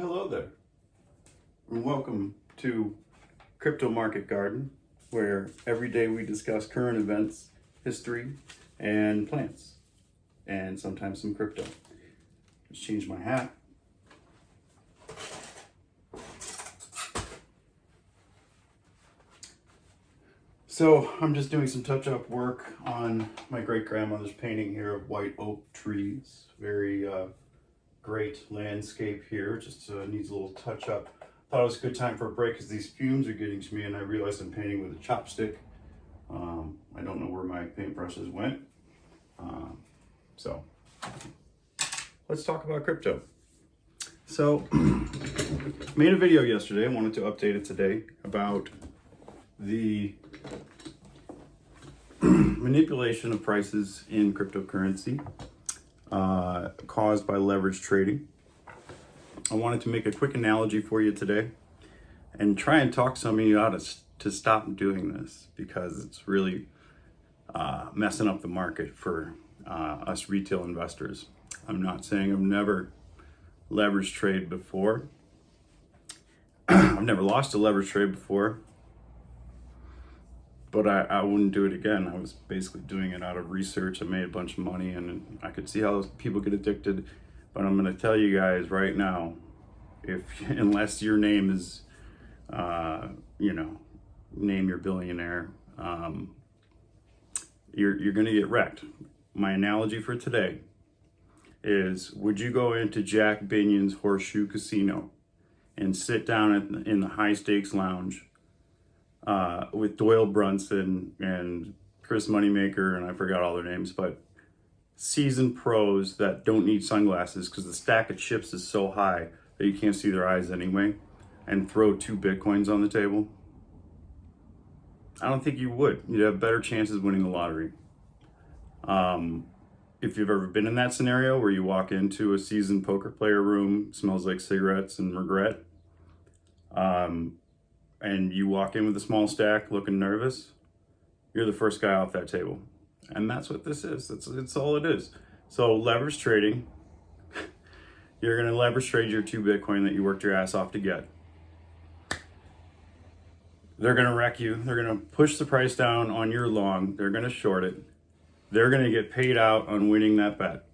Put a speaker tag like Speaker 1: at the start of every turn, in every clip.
Speaker 1: Hello there, and welcome to Crypto Market Garden, where every day we discuss current events, history, and plants, and sometimes some crypto. Let's change my hat. So I'm just doing some touch-up work on my great-grandmother's painting here of white oak trees. Very great landscape here, just needs a little touch-up. Thought it was a good time for a break because these fumes are getting to me, and I realized I'm painting with a chopstick. I don't know where my paintbrushes went. So let's talk about crypto. So made a video yesterday. I wanted to update it today about the manipulation of prices in cryptocurrency caused by leverage trading. I wanted to make a quick analogy for you today and try and talk some of you out to stop doing this, because it's really messing up the market for us retail investors. I'm not saying I've never leverage trade before. I've never lost a leverage trade before, but I wouldn't do it again. I was basically doing it out of research. I made a bunch of money, and I could see how people get addicted. But I'm going to tell you guys right now, unless your name is, name your billionaire, you're going to get wrecked. My analogy for today is: would you go into Jack Binion's Horseshoe Casino and sit down in the high stakes lounge with Doyle Brunson and Chris Moneymaker, and I forgot all their names, but seasoned pros that don't need sunglasses because the stack of chips is so high that you can't see their eyes anyway, and throw 2 Bitcoins on the table? I don't think you would. You'd have better chances winning the lottery. If you've ever been in that scenario where you walk into a seasoned poker player room, smells like cigarettes and regret, and you walk in with a small stack looking nervous, you're the first guy off that table. And that's what this is. It's all it is. So leverage trading, you're going to leverage trade your 2 Bitcoin that you worked your ass off to get. They're going to wreck you. They're going to push the price down on your long. They're going to short it. They're going to get paid out on winning that bet.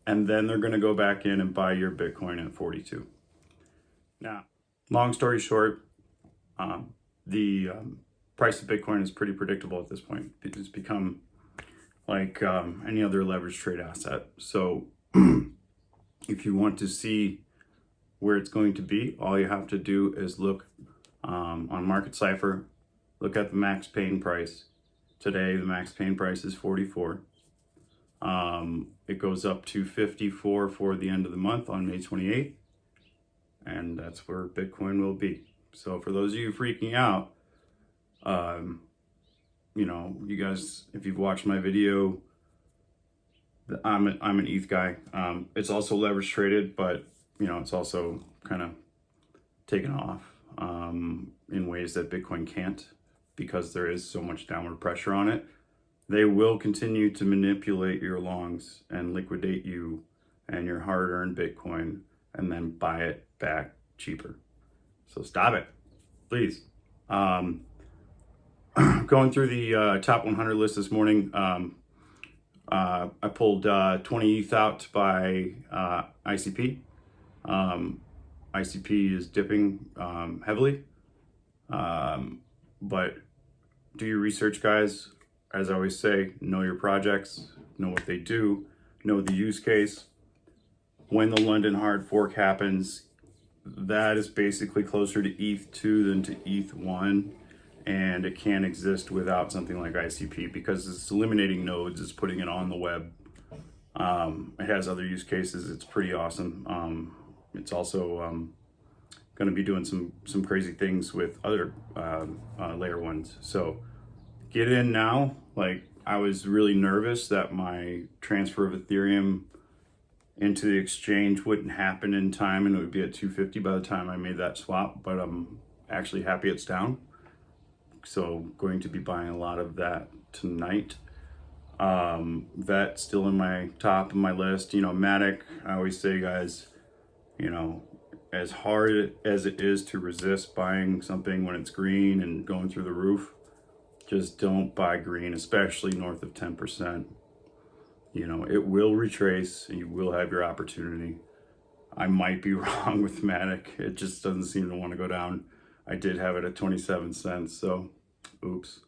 Speaker 1: And then they're going to go back in and buy your Bitcoin at 42. Now, long story short, the price of Bitcoin is pretty predictable at this point. It's become like any other leverage trade asset. So if you want to see where it's going to be, all you have to do is look on Market Cipher, look at the max pain price. Today, the max pain price is 44. It goes up to 54 for the end of the month on May 28th. And that's where Bitcoin will be. So for those of you freaking out, you guys, if you've watched my video, I'm an ETH guy. It's also leverage traded, but it's also kind of taken off in ways that Bitcoin can't, because there is so much downward pressure on it. They will continue to manipulate your longs and liquidate you and your hard-earned Bitcoin, and then buy it back cheaper. So stop it, please. Going through the top 100 list this morning, I pulled 20 ETH out by ICP. ICP is dipping heavily, but do your research, guys. As I always say, know your projects, know what they do, know the use case. When the London hard fork happens, that is basically closer to ETH2 than to ETH1, and it can't exist without something like ICP, because it's eliminating nodes, it's putting it on the web. It has other use cases. It's pretty awesome. It's also going to be doing some crazy things with other layer ones. So get in now. Like, I was really nervous that my transfer of Ethereum into the exchange wouldn't happen in time, and it would be at 250 by the time I made that swap, but I'm actually happy it's down. So going to be buying a lot of that tonight. Vet still in my top of my list. Matic, I always say, guys, as hard as it is to resist buying something when it's green and going through the roof, just don't buy green, especially north of 10%. You know, it will retrace and you will have your opportunity. I might be wrong with Matic. It just doesn't seem to want to go down. I did have it at 27 cents, so oops.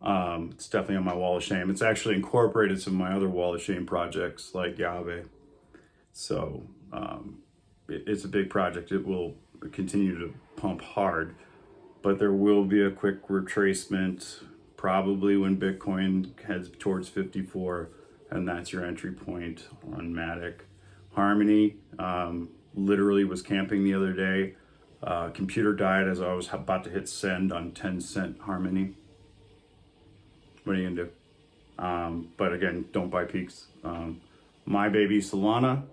Speaker 1: It's definitely on my wall of shame. It's actually incorporated some of my other wall of shame projects like Yave. So it's a big project. It will continue to pump hard, but there will be a quick retracement probably when Bitcoin heads towards 54, and that's your entry point on Matic. Harmony literally was camping the other day. Computer died as I was about to hit send on 10-cent Harmony. What are you gonna do? But again, don't buy peaks. My baby Solana,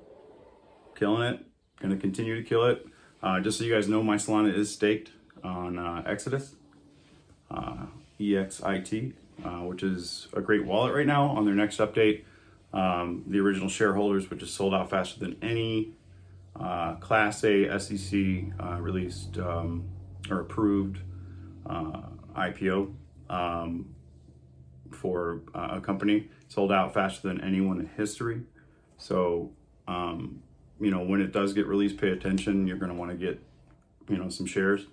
Speaker 1: killing it. Gonna continue to kill it. Just so you guys know, my Solana is staked on Exodus, EXIT, which is a great wallet right now. On their next update, the original shareholders, which is sold out faster than any Class A SEC released or approved IPO for a company, sold out faster than anyone in history. So, you know, when it does get released, pay attention. You're going to want to get, you know, some shares,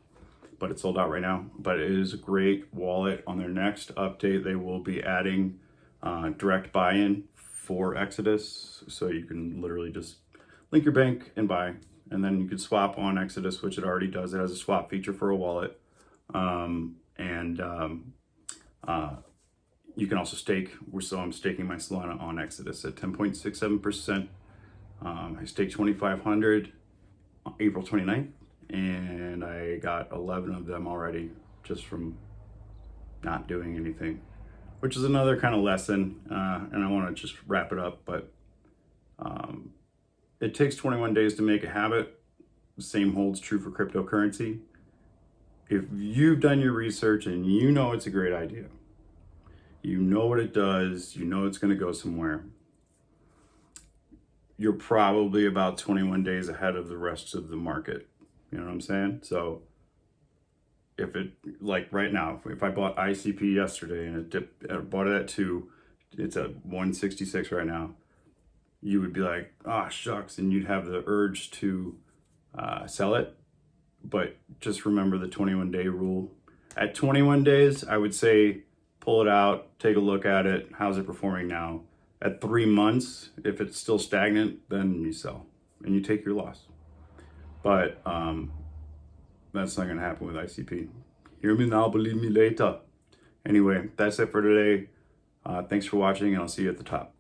Speaker 1: but it's sold out right now. But it is a great wallet. On their next update, they will be adding direct buy-in for Exodus. So you can literally just link your bank and buy, and then you could swap on Exodus, which it already does. It has a swap feature for a wallet. You can also stake. So I'm staking my Solana on Exodus at 10.67%. I staked 2,500 on April 29th, and I got 11 of them already just from not doing anything, which is another kind of lesson. And I want to just wrap it up, but it takes 21 days to make a habit. The same holds true for cryptocurrency. If you've done your research and you know it's a great idea, you know what it does, you know it's going to go somewhere, you're probably about 21 days ahead of the rest of the market. You know what I'm saying? So if it, like right now, if I bought ICP yesterday and it dipped, I bought it at 2, it's at 166 right now, you would be like, ah, shucks, and you'd have the urge to sell it. But just remember the 21-day rule. At 21 days, I would say pull it out, take a look at it. How's it performing now? At 3 months, if it's still stagnant, then you sell and you take your loss. But that's not going to happen with ICP. Hear me now, believe me later. Anyway, that's it for today. Thanks for watching, and I'll see you at the top.